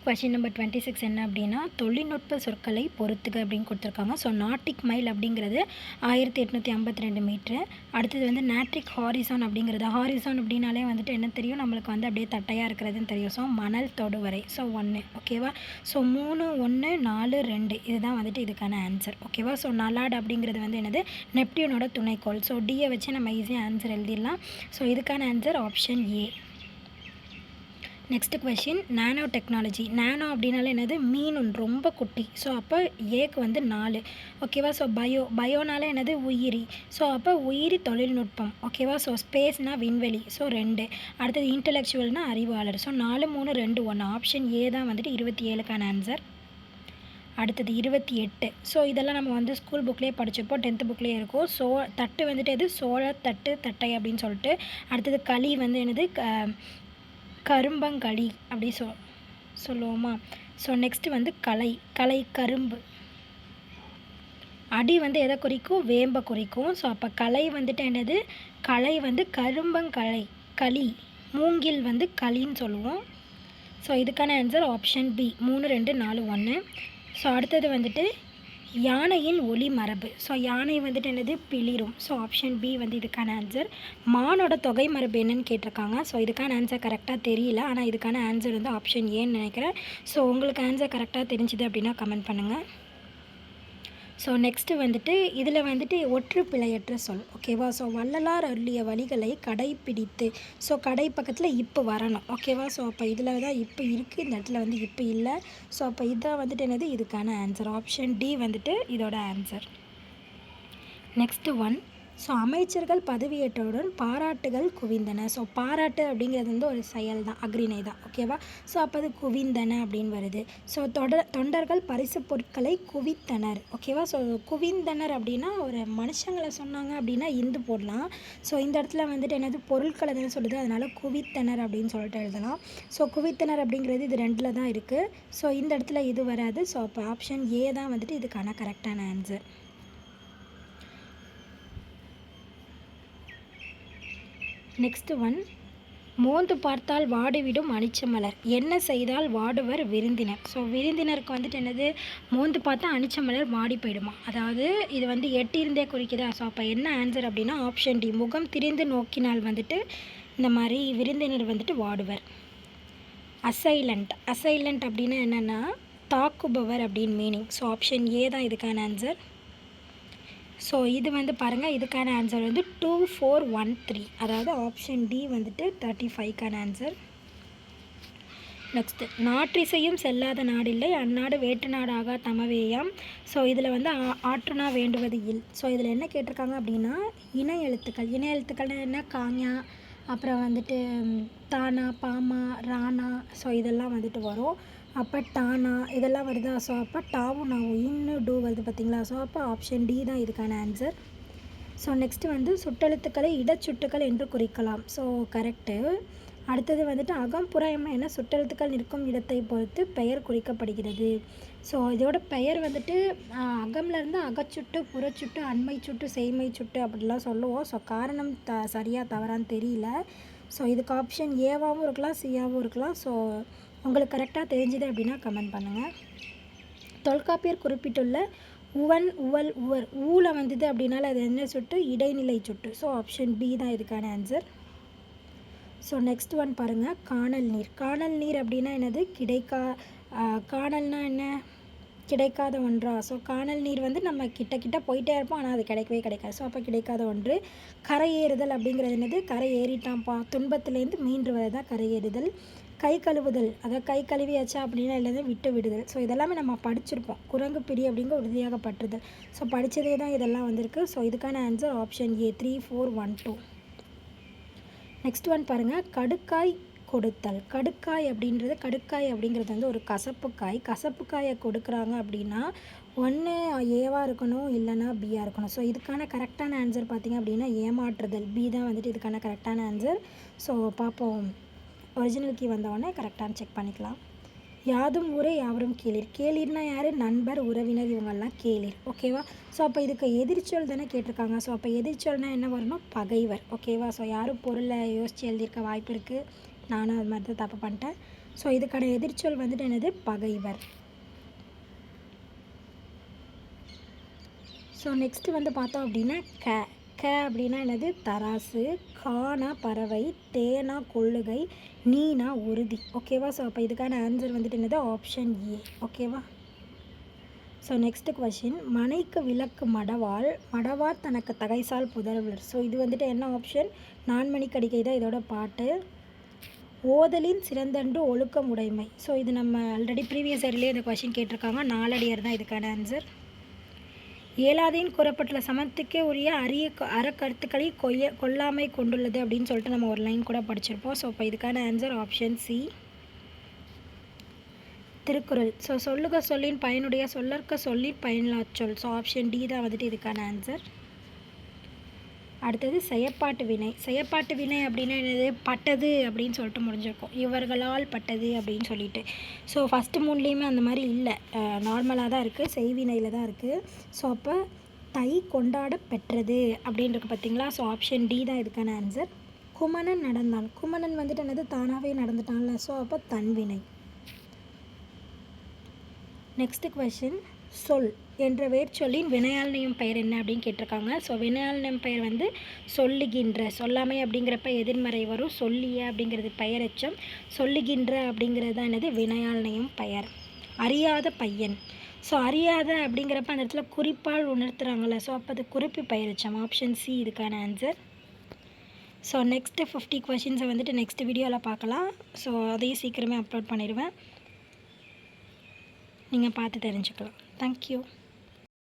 Question number 26 என்ன அப்படின்னா, தொழில்நுட்ப சொற்களை பொறுத்துக அப்படின்னு கொடுத்துருக்காங்க. ஸோ நாட்டிக் மைல் அப்படிங்கிறது 1852 மீட்ரு. அடுத்தது வந்து நாட்ரிக் ஹாரிசான் அப்படிங்கிறது, ஹாரிசான் அப்படின்னாலே வந்துட்டு என்ன தெரியும், நம்மளுக்கு வந்து அப்படியே தட்டையாக இருக்கிறதுன்னு தெரியும். ஸோ மணல் தொடுவரை. ஸோ 1 ஓகேவா. ஸோ 3, 1, 4, 2 இதுதான் வந்துட்டு இதுக்கான ஆன்சர் ஓகேவா. ஸோ நலாட் அப்படிங்கிறது வந்து என்னது, நெப்டியூனோட துணைக்கோள். ஸோ டியை வச்சு நம்ம ஈஸியாக ஆன்சர் எழுதிடலாம். ஸோ இதுக்கான answer option A. Next question, nano technology. Nano அப்படின்னாலே என்னது, மீனுன் ரொம்ப குட்டி. ஸோ அப்போ ஏக்கு வந்து 4 ஓகேவா. ஸோ பயோனாலே என்னது, உயிரி. ஸோ அப்போ உயிரி தொழில்நுட்பம் ஓகேவா. ஸோ ஸ்பேஸ்னால் விண்வெளி. ஸோ 2. அடுத்தது இன்டலெக்சுவல்னால் அறிவாளர். ஸோ 4, 3, 2, 1 ஆப்ஷன் ஏ தான் வந்துட்டு 27க்கான ஆன்சர். அடுத்தது 28. ஸோ இதெல்லாம் நம்ம வந்து ஸ்கூல் புக்லேயே படிச்சிருப்போம், 10th புக்லேயே இருக்கும். ஸோ தட்டு வந்துட்டு எது, சோளத்தட்டு தட்டை அப்படின்னு சொல்லிட்டு. அடுத்தது களி வந்து என்னது, கரும்பங்களி அப்படி சொல்லுவோமா. ஸோ நெக்ஸ்ட்டு வந்து கலை கரும்பு. அடி வந்து எதை குறிக்கும், வேம்பை குறிக்கும். ஸோ அப்போ கலை வந்துட்டு என்னது, கலை வந்து கரும்பங்களை களி. மூங்கில் வந்து களின்னு சொல்லுவோம். ஸோ இதுக்கான ஆன்சர் ஆப்ஷன் பி. 3, 2, 4, 1. ஸோ அடுத்தது வந்துட்டு யானையின் ஒளி மரபு. ஸோ யானை வந்துட்டு என்னது, பிளிரும். ஸோ ஆப்ஷன் பி வந்து இதுக்கான ஆன்சர். மானோட தொகை மரபு என்னன்னு கேட்டிருக்காங்க. ஸோ இதுக்கான ஆன்சர் கரெக்டாக தெரியல, ஆனால் இதுக்கான ஆன்சர் வந்து ஆப்ஷன் ஏன்னு நினைக்கிறேன். ஸோ உங்களுக்கு ஆன்சர் கரெக்டாக தெரிஞ்சுது அப்படின்னா கமெண்ட் பண்ணுங்கள். ஸோ நெக்ஸ்ட்டு வந்துட்டு இதில் வந்துட்டு ஒற்று பிழையற்ற சொல் ஓகேவா. ஸோ வள்ளலார் அருளிய வழிகளை கடைப்பிடித்து. ஸோ கடை பக்கத்தில் இப்போ வரணும் ஓகேவா. ஸோ அப்போ இதில் தான் இப்போ இருக்குது, இந்த இடத்துல வந்து இப்போ இல்லை. ஸோ அப்போ இதான் வந்துட்டு என்னது, இதுக்கான ஆன்சர் ஆப்ஷன் டி வந்துட்டு இதோட ஆன்சர். நெக்ஸ்ட்டு 1. ஸோ அமைச்சர்கள் பதவியேற்றவுடன் பாராட்டுகள் குவிந்தன. ஸோ பாராட்டு அப்படிங்கிறது வந்து ஒரு செயல் தான், அக்ரிணை தான் ஓகேவா. ஸோ அப்போ அது குவிந்தன அப்படின்னு வருது. ஸோ தொண்டர்கள் பரிசு பொருட்களை குவித்தனர் ஓகேவா. ஸோ குவிந்தனர் அப்படின்னா ஒரு மனுஷங்களை சொன்னாங்க அப்படின்னா இந்து போடலாம். ஸோ இந்த இடத்துல வந்துட்டு என்னது, பொருட்களை தானே சொல்லுது, அதனால் குவித்தனர் அப்படின்னு சொல்லிட்டு எழுதலாம். ஸோ குவித்தனர் அப்படிங்கிறது இது 2ல் தான் இருக்குது. ஸோ இந்த இடத்துல இது வராது. ஸோ அப்போ ஆப்ஷன் ஏ தான் வந்துட்டு இதுக்கான கரெக்டான ஆன்சர். நெக்ஸ்ட்டு 1. மோந்து பார்த்தால் வாடிவிடும் அனிச்சமலர், என்ன செய்தால் வாடுவர் விருந்தினர். ஸோ விருந்தினருக்கு வந்துட்டு என்னது, மோந்து பார்த்தா அனிச்சமலர் வாடி போயிடுமா. அதாவது இது வந்து எட்டியிருந்தே குறிக்குதா. ஸோ அப்போ என்ன ஆன்சர் அப்படின்னா ஆப்ஷன் டி. முகம் திரிந்து நோக்கினால் வந்துட்டு இந்த மாதிரி விருந்தினர் வந்துட்டு வாடுவர். அசைலண்ட் அப்படின்னா என்னென்னா தாக்குபவர் அப்படின்னு மீனிங். ஸோ ஆப்ஷன் ஏ தான் இதுக்கான ஆன்சர். ஸோ இது வந்து பாருங்கள், இதுக்கான ஆன்சர் வந்து 2413, அதாவது ஆப்ஷன் டி வந்துட்டு 35க்கான ஆன்சர். நெக்ஸ்ட்டு, நாற்றிசையும் செல்லாத நாடில்லை, அந்நாடு வேற்று நாடாக தமவேயாம். ஸோ இதில் வந்து ஆற்றுனா வேண்டுவது இல். ஸோ இதில் என்ன கேட்டிருக்காங்க அப்படின்னா இணை எழுத்துக்கள் என்ன, காஞா, அப்புறம் வந்துட்டு தானா, பாமா, ராணா. ஸோ இதெல்லாம் வந்துட்டு வரும். அப்போ டானா இதெல்லாம் வருதா. ஸோ அப்போ டாவும் நாவும் இன்னும் டூ வருது பார்த்தீங்களா. ஸோ அப்போ ஆப்ஷன் டி தான் இதுக்கான ஆன்சர். ஸோ நெக்ஸ்ட்டு வந்து சுட்டெழுத்துக்களை இடச்சுட்டுக்கள் என்று குறிக்கலாம். So correct. அடுத்தது வந்துட்டு அகம்புறம் என சுட்டெழுத்துக்கள் நிற்கும் இடத்தை பொறுத்து பெயர் குறிக்கப்படுகிறது. ஸோ இதோட பெயர் வந்துட்டு அகம்லேருந்து அகச்சுட்டு, புறச்சுட்டு, அண்மை சுட்டு, செய்மை சுட்டு அப்படிலாம் சொல்லுவோம். ஸோ காரணம் சரியாக தவறான்னு தெரியல. ஸோ இதுக்கு ஆப்ஷன் ஏவாகவும் இருக்கலாம், சியாகவும் இருக்கலாம். ஸோ உங்களுக்கு கரெக்டாக தெரிஞ்சுது அப்படின்னா கமெண்ட் பண்ணுங்கள். தொல்காப்பியர் குறிப்பிட்டுள்ள உவன், உவல், உவர், ஊவில் வந்தது அப்படின்னால அது என்ன சுட்டு, இடைநிலை சுட்டு. ஸோ ஆப்ஷன் பி தான் இதுக்கான ஆன்சர். ஸோ நெக்ஸ்ட் 1 பாருங்கள், காணல் நீர் அப்படின்னா என்னது, காணல்னா என்ன, கிடைக்காத ஒன்றா. ஸோ காணல் நீர் வந்து நம்ம கிட்ட போயிட்டே இருப்போம், ஆனால் அது கிடைக்காது. ஸோ அப்போ கிடைக்காத ஒன்று. கரை ஏறுதல் அப்படிங்கிறது என்னது, கரை ஏறிட்டான்ப்பா, துன்பத்துலேருந்து மீண்டு வரது தான் கரை ஏறுதல். கை கழுவுதல், அதாவது கை கழுவியாச்சா அப்படின்னா எல்லாத்தையும் விட்டு விடுதல். ஸோ இதெல்லாமே நம்ம படிச்சிருப்போம். குரங்கு பிடி அப்படிங்கிற உறுதியாக பற்றுதல். ஸோ படித்ததே தான் இதெல்லாம் வந்திருக்கு. ஸோ இதுக்கான ஆன்சர் ஆப்ஷன் ஏ 3412. நெக்ஸ்ட் 1 பாருங்கள், கடுக்காய் கொடுத்தல். கடுக்காய் அப்படிங்கிறது வந்து ஒரு கசப்பு காயை கொடுக்குறாங்க அப்படின்னா ஒன்று ஏவாக இருக்கணும், இல்லைனா பியாக இருக்கணும். ஸோ இதுக்கான கரெக்டான ஆன்சர் பார்த்திங்க அப்படின்னா ஏமாற்றுதல், பி தான் வந்துட்டு இதுக்கான கரெக்டான ஆன்சர். ஸோ பார்ப்போம், ஒரிஜினல் கீ வந்தவொடனே கரெக்டான செக் பண்ணிக்கலாம். யாதும் ஊரே யாவரும் கேளீர். கேளீர்னா யார், நண்பர், உறவினர், இவங்கெல்லாம் கேளீர் ஓகேவா. ஸோ அப்போ இதுக்கு எதிர்ச்சொல் தானே கேட்டிருக்காங்க. ஸோ அப்போ எதிர்ச்சொல்னால் என்ன வரணும், பகைவர் ஓகேவா. ஸோ யாரும் பொருளை யோசித்து எழுதியிருக்க வாய்ப்பு இருக்குது. நானும் அது மாதிரி தான் தப்பு பண்ணிட்டேன். ஸோ இதுக்கான எதிர்ச்சொல் வந்துட்டு என்னது? பகைவர். ஸோ நெக்ஸ்ட்டு வந்து பார்த்தோம் அப்படின்னா க அப்படின்னா என்னது? தராசு. கானா பறவை. தேனா கொள்ளுகை. நீனா உறுதி. ஓகேவா? ஸோ அப்போ இதுக்கான ஆன்சர் வந்துட்டு என்னது? Option A. ஓகேவா? ஸோ நெக்ஸ்ட்டு கொஷின், மனைக்கு விளக்கு மடவாள், மடவார் தனக்கு தகைசால் புதல்வர். ஸோ இது வந்துட்டு என்ன ஆப்ஷன்? நான்மணிக்கடிகை தான் இதோட பாட்டு. ஓதலின் சிறந்தன்று ஒழுக்கம் உடைமை. ஸோ இது நம்ம ஆல்ரெடி ப்ரீவியஸ் இயர்லேயே இந்த கொஷின் கேட்டிருக்காங்க. நாலடியார் தான் இதுக்கான ஆன்சர். ஏலாதேன் கூறப்பட்டுள்ள சமத்துக்கே உரிய அரிய அறக்கருத்துக்களை கொல்லாமை கொண்டுள்ளது அப்படின்னு சொல்லிட்டு நம்ம ஒரு லைன் கூட படிச்சிருப்போம். ஸோ இப்போ இதுக்கான answer option C. Thirukkural. So சொல்லுக சொல்லின் பயனுடைய சொல்லற்க சொல்லின் பயனில்லாச் சொல். ஸோ ஆப்ஷன் டி தான் வந்துட்டு இதுக்கான ஆன்சர். அடுத்தது செயப்பாட்டு வினை. செயப்பாட்டு வினை அப்படின்னா என்னது? பட்டது அப்படின்னு சொல்லிட்டு முடிஞ்சிருக்கும். இவர்களால் பட்டது அப்படின்னு சொல்லிட்டு. ஸோ ஃபஸ்ட்டு மூணுலேயுமே அந்த மாதிரி இல்லை, நார்மலாக தான் இருக்குது, செய்வினையில் தான் இருக்குது. ஸோ அப்போ தை கொண்டாட பெற்றது அப்படின்றது பார்த்தீங்களா? ஸோ ஆப்ஷன் டி தான் இதுக்கான ஆன்சர். குமணன் நடந்தான். குமணன் வந்துட்டு என்னது? தானாகவே நடந்துட்டான்ல. ஸோ அப்போ தன்வினை. நெக்ஸ்ட்டு கொஷின், சொல் என்ற வேர்ச்சொல்லின் வினையாளனையும் பெயர் என்ன அப்படின்னு கேட்டிருக்காங்க. ஸோ வினையாளனையும் பெயர் வந்து சொல்லுகின்ற. சொல்லாமை அப்படிங்கிறப்ப எதிர்மறை வரும். சொல்லிய அப்படிங்கிறது பெயரெச்சம். சொல்லுகின்ற அப்படிங்கிறது தான் என்னது? வினையாளனையும் பெயர். அறியாத பையன். ஸோ அறியாத அப்படிங்கிறப்ப அந்த இடத்துல குறிப்பால் உணர்த்துறாங்கள்ல. ஸோ அப்போ அது குறிப்பு பெயரெச்சம். ஆப்ஷன் சி இதுக்கான ஆன்சர். ஸோ நெக்ஸ்ட்டு 50 கொஷின்ஸை வந்துட்டு நெக்ஸ்ட் வீடியோவில் பார்க்கலாம். ஸோ அதையும் சீக்கிரமே அப்லோட் பண்ணிடுவேன், நீங்கள் பார்த்து தெரிஞ்சுக்கலாம். தேங்க்யூ.